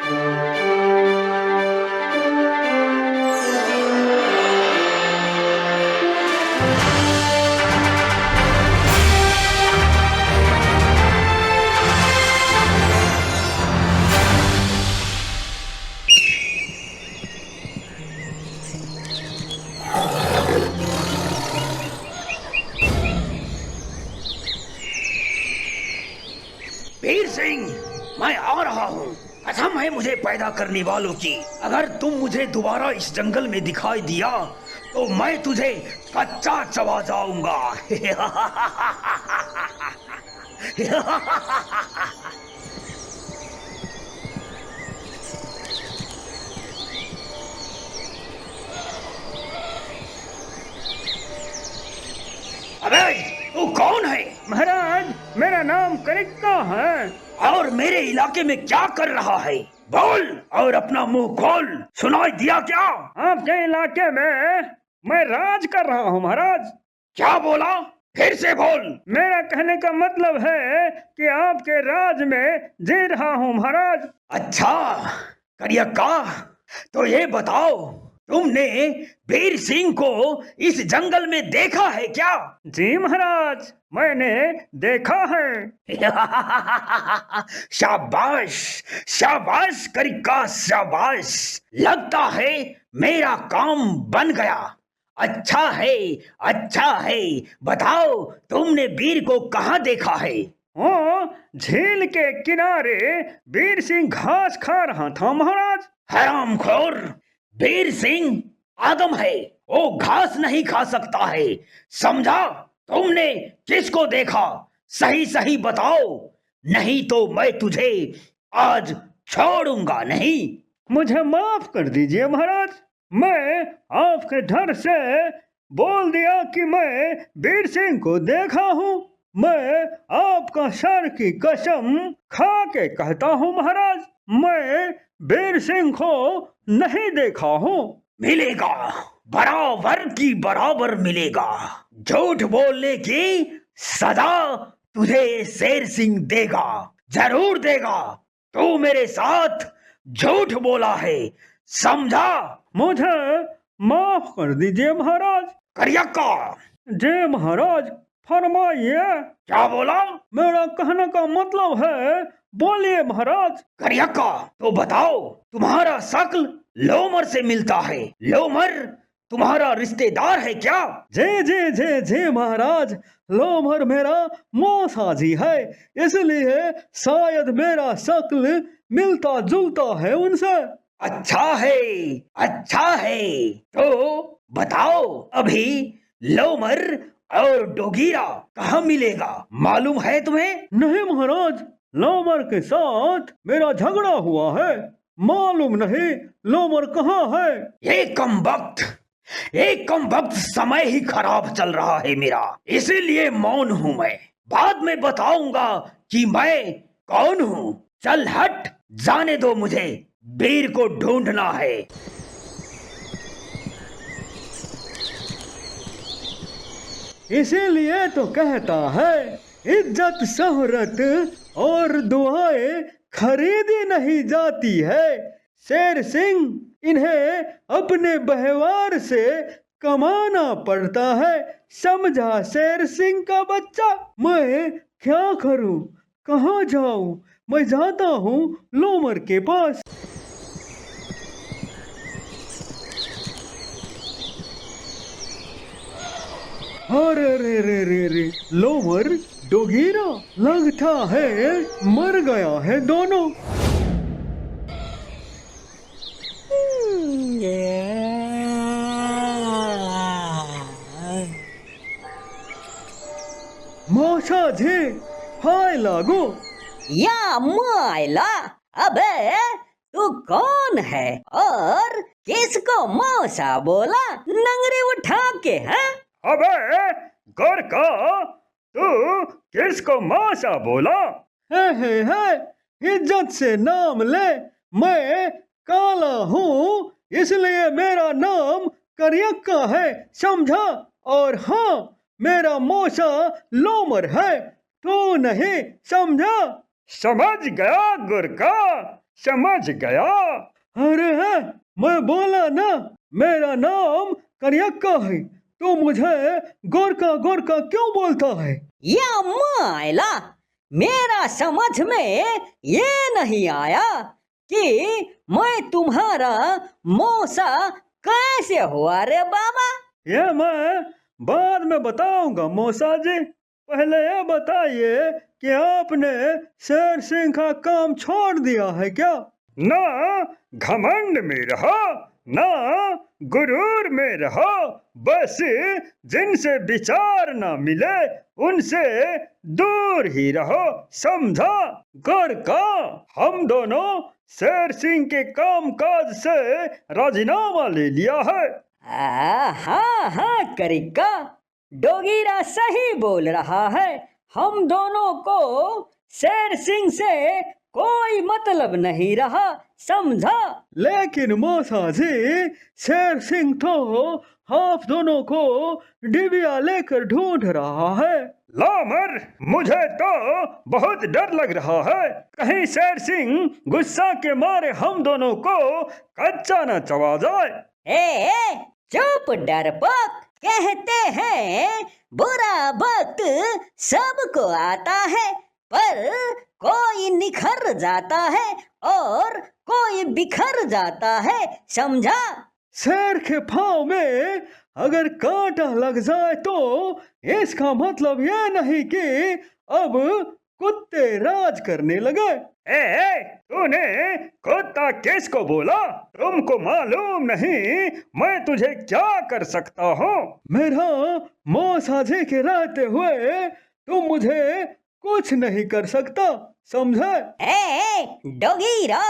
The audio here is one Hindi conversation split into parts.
वीर सिंह, मैं आ रहा हूँ। कसम है मुझे पैदा करने वालों की, अगर तुम मुझे दोबारा इस जंगल में दिखाई दिया तो मैं तुझे कच्चा चबा जाऊंगा। अबे तू कौन है? महाराज, मेरा नाम करिक्का है। और मेरे इलाके में क्या कर रहा है? बोल और अपना मुंह खोल। सुनाई दिया क्या? आपके इलाके में मैं राज कर रहा हूँ महाराज। क्या बोला? फिर से बोल। मेरा कहने का मतलब है कि आपके राज में जी रहा हूँ महाराज। अच्छा करियक्का, तो ये बताओ, तुमने वीर सिंह को इस जंगल में देखा है क्या? जी महाराज, मैंने देखा है। शाबाश शाबाश करिक्का, शाबाश। लगता है मेरा काम बन गया। अच्छा है, अच्छा है। बताओ, तुमने वीर को कहाँ देखा है? वो झील के किनारे वीर सिंह घास खा रहा था महाराज। हरामखोर, वीर सिंह आदम है, वो घास नहीं खा सकता है, समझा? तुमने किसको देखा? सही सही बताओ, नहीं तो मैं तुझे आज छोड़ूंगा नहीं। मुझे माफ कर दीजिए महाराज, मैं आपके डर से बोल दिया कि मैं वीर सिंह को देखा हूँ। मैं आपका सर की कसम खा के कहता हूँ महाराज, मैं वीर सिंह को नहीं देखा हूँ। मिलेगा, बराबर की बराबर मिलेगा। झूठ बोलने की सजा तुझे शेर सिंह देगा, जरूर देगा। तू मेरे साथ झूठ बोला है, समझा? मुझे माफ कर दीजिए महाराज। करियक्का। जय महाराज, फरमाइए। क्या बोला? मेरा कहने का मतलब है, बोलिए महाराज। करियक्का, तो बताओ, तुम्हारा शक्ल लोमर से मिलता है। लोमर तुम्हारा रिश्तेदार है क्या? जी जी जी जी महाराज, लोमर मेरा मौसा जी है, इसलिए शायद मेरा शक्ल मिलता जुलता है उनसे। अच्छा है, अच्छा है। तो बताओ, अभी लोमर और डोगीरा कहाँ मिलेगा, मालूम है तुम्हें? नहीं महाराज, लोमर के साथ मेरा झगड़ा हुआ है, मालूम नहीं लोमर कहाँ है। एक कम वक्त समय ही खराब चल रहा है मेरा, इसीलिए मौन हूँ मैं। बाद में बताऊंगा कि मैं कौन हूँ। चल हट, जाने दो मुझे, वीर को ढूंढना है। इसीलिए तो कहता है, इज्जत शोहरत और दुआएं खरीदी नहीं जाती है। शेर सिंह, इन्हें अपने व्यवहार से कमाना पड़ता है, समझा शेर सिंह का बच्चा? मैं क्या करूं, कहाँ जाऊं? मैं जाता हूँ लोमर के पास। अरे रे रे रे रे, लोमर डोगीरा लगता है मर गया है दोनों। मौसा जी, हाय लागो। या मायला, अबे तू कौन है और किसको मौसा बोला नंगरे उठा के? हैं? अबे गोरका, तू किसको मौसा बोला? है, इज्जत से नाम ले। मैं काला हूँ, इसलिए मेरा नाम करियक्का है, समझा? और हाँ, मेरा मौसा लोमर है, तू नहीं समझा? समझ गया गोरका, समझ गया। अरे है, मैं बोला ना मेरा नाम करियक्का है, तो मुझे गोरका गोरका क्यों बोलता है? या मायला, मेरा समझ में ये नहीं आया कि मैं तुम्हारा मौसा कैसे हुआ रे बाबा। ये मैं बाद में बताऊंगा मौसा जी। पहले ये बताइए कि आपने शेर सिंह का काम छोड़ दिया है क्या? ना घमंड में रहो, ना गुरूर में रहो, बस जिनसे विचार ना मिले उनसे दूर ही रहो, समझा? गोरका, हम दोनों शेर सिंह के काम काज से राजीनामा ले लिया है। हाँ हाँ करिक्का, डोगीरा सही बोल रहा है। हम दोनों को शेर सिंह से कोई मतलब नहीं रहा, समझा? लेकिन मौसा जी, शेर सिंह तो आप दोनों को डिबिया लेकर ढूंढ रहा है। लामर, मुझे तो बहुत डर लग रहा है, कहीं शेर सिंह गुस्सा के मारे हम दोनों को कच्चा न चबा जाए। ए चुप डरपोक, कहते हैं बुरा वक्त सबको आता है, पर कोई निखर जाता है और कोई बिखर जाता है, समझा? शेर के पाँव में अगर कांटा लग जाए तो इसका मतलब यह नहीं कि अब कुत्ते राज करने लगे। तूने कुत्ता किसको बोला? तुमको मालूम नहीं मैं तुझे क्या कर सकता हूँ? मेरा मौसा जी के रहते हुए तुम मुझे कुछ नहीं कर सकता, समझे? डोगीरा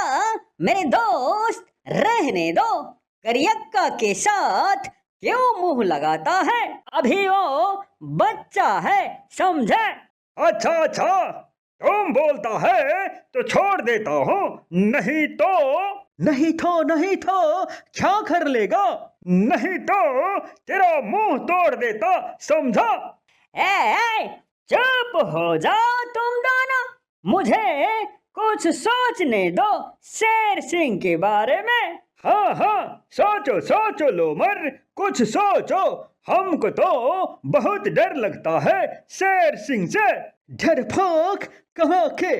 मेरे दोस्त, रहने दो। करियक्का के साथ क्यों मुंह लगाता है? अभी वो बच्चा है, समझे? अच्छा अच्छा, तुम बोलता है तो छोड़ देता हूँ, नहीं तो क्या कर लेगा? नहीं तो तेरा मुंह तोड़ देता, समझा? चुप हो जाओ तुम दोनों, मुझे कुछ सोचने दो शेर सिंह के बारे में। हाँ हाँ, सोचो सोचो लोमर, कुछ सोचो। हमको तो बहुत डर लगता है शेर सिंह से। डरपोक कहाँ के?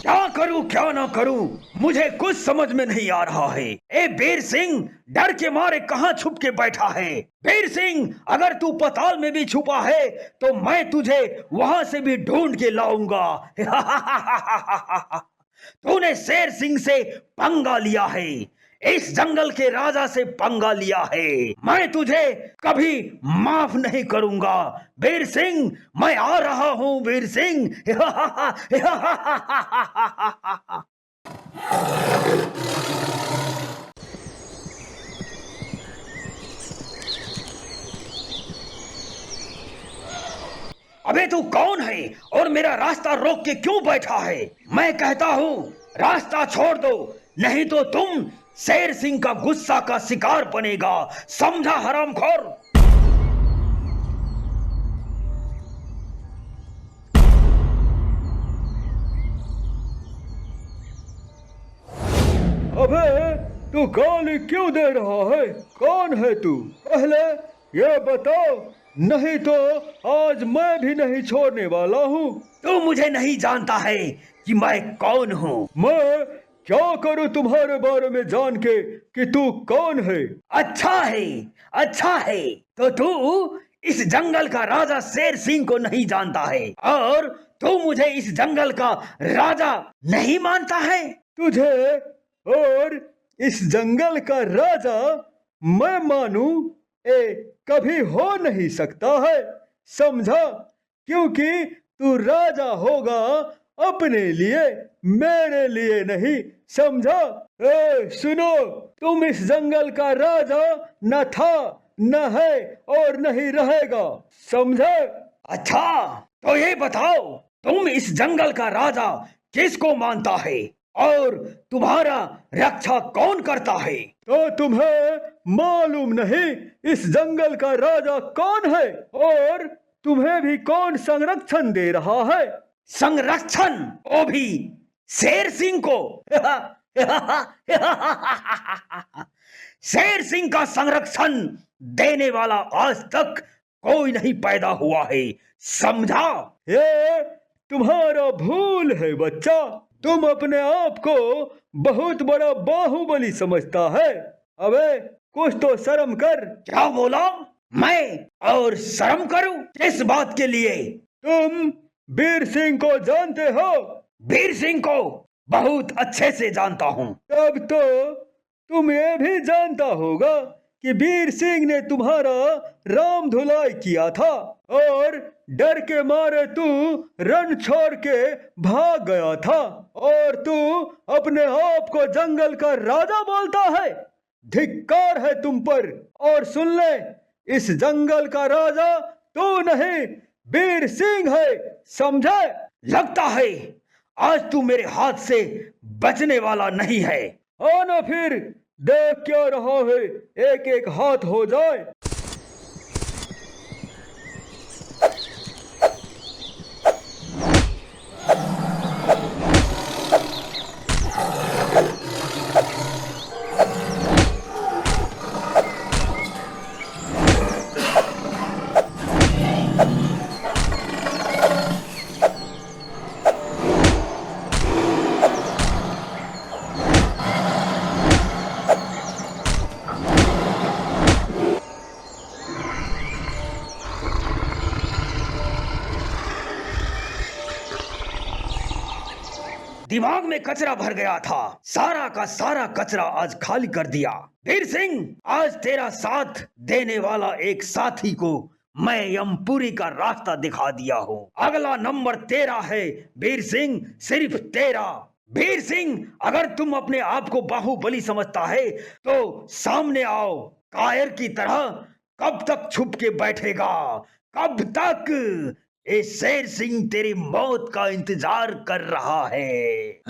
क्या करूं क्या ना करूं, मुझे कुछ समझ में नहीं आ रहा है। ए बीर सिंह, डर के मारे कहाँ छुप के बैठा है? बीर सिंह, अगर तू पाताल में भी छुपा है तो मैं तुझे वहां से भी ढूंढ के लाऊंगा। तूने शेर सिंह से पंगा लिया है, इस जंगल के राजा से पंगा लिया है, मैं तुझे कभी माफ नहीं करूंगा। बीर सिंह, मैं आ रहा हूं बीर सिंह। अबे तू कौन है और मेरा रास्ता रोक के क्यों बैठा है? मैं कहता हूं रास्ता छोड़ दो, नहीं तो तुम शेर सिंह का गुस्सा का शिकार बनेगा, समझा हरामखोर? अबे तू गाली क्यों दे रहा है? कौन है तू? पहले ये बताओ, नहीं तो आज मैं भी नहीं छोड़ने वाला हूँ। तू मुझे नहीं जानता है कि मैं कौन हूँ। मैं क्या करूँ तुम्हारे बारे में जान के कि तू कौन है? अच्छा है, तो तू इस जंगल का राजा शेर सिंह को नहीं जानता है और तू मुझे इस जंगल का राजा नहीं मानता है। तुझे और इस जंगल का राजा मैं मानूं, कभी हो नहीं सकता है, समझा? क्योंकि तू राजा होगा अपने लिए, मेरे लिए नहीं, समझा? सुनो, तुम इस जंगल का राजा न था, न है और नहीं रहेगा, समझे? अच्छा, तो ये बताओ, तुम इस जंगल का राजा किसको मानता है और तुम्हारा रक्षा कौन करता है? तो तुम्हें मालूम नहीं इस जंगल का राजा कौन है और तुम्हें भी कौन संरक्षण दे रहा है? संरक्षण, वो भी शेर सिंह को। शेर सिंह का संरक्षण देने वाला आज तक कोई नहीं पैदा हुआ है, समझा? ये तुम्हारा भूल है बच्चा। तुम अपने आप को बहुत बड़ा बाहुबली समझता है। अबे कुछ तो शर्म कर। क्या बोला? मैं और शर्म करूं? किस बात के लिए? तुम वीर सिंह को जानते हो? वीर सिंह को बहुत अच्छे से जानता हूं। तब तो तुम ये भी जानता होगा कि वीर सिंह ने तुम्हारा राम धुलाई किया था और डर के मारे तू रण छोड़ के भाग गया था और तू अपने आप को जंगल का राजा बोलता है। धिक्कार है तुम पर। और सुन ले, इस जंगल का राजा तू नहीं, वीर सिंह है, समझे? लगता है आज तू मेरे हाथ से बचने वाला नहीं है। आना फिर, देख क्या रहा है, एक एक हाथ हो जाए। दिमाग में कचरा भर गया था, सारा का सारा कचरा आज खाली कर दिया। वीर सिंह, आज तेरा साथ देने वाला एक साथी को मैं यमपुरी का रास्ता दिखा दिया हूँ। अगला नंबर तेरा है वीर सिंह, सिर्फ तेरा। वीर सिंह, अगर तुम अपने आप को बाहुबली समझता है तो सामने आओ। कायर की तरह कब तक छुप के बैठेगा? कब तक? ये शेर सिंह तेरी मौत का इंतजार कर रहा है।